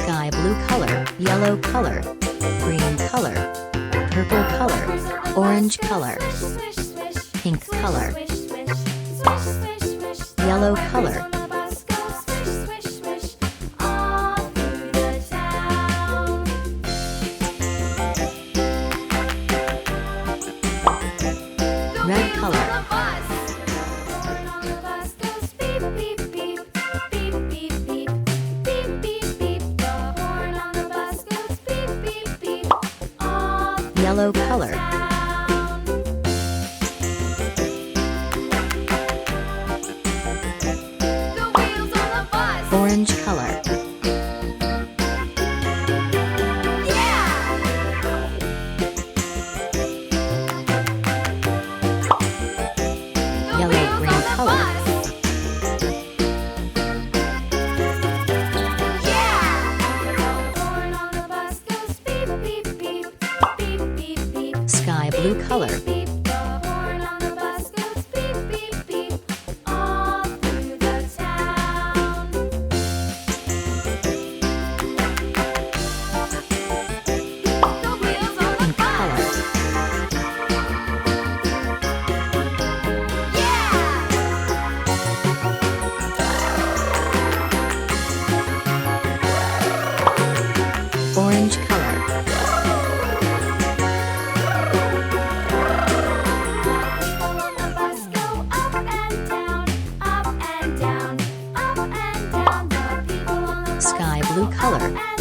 sky blue color, yellow color, green color, purple color, orange color, pink color, yellow color, red color, yellow color, orange color, yellow green color, sky blue color, pink color, orange color, sky blue color,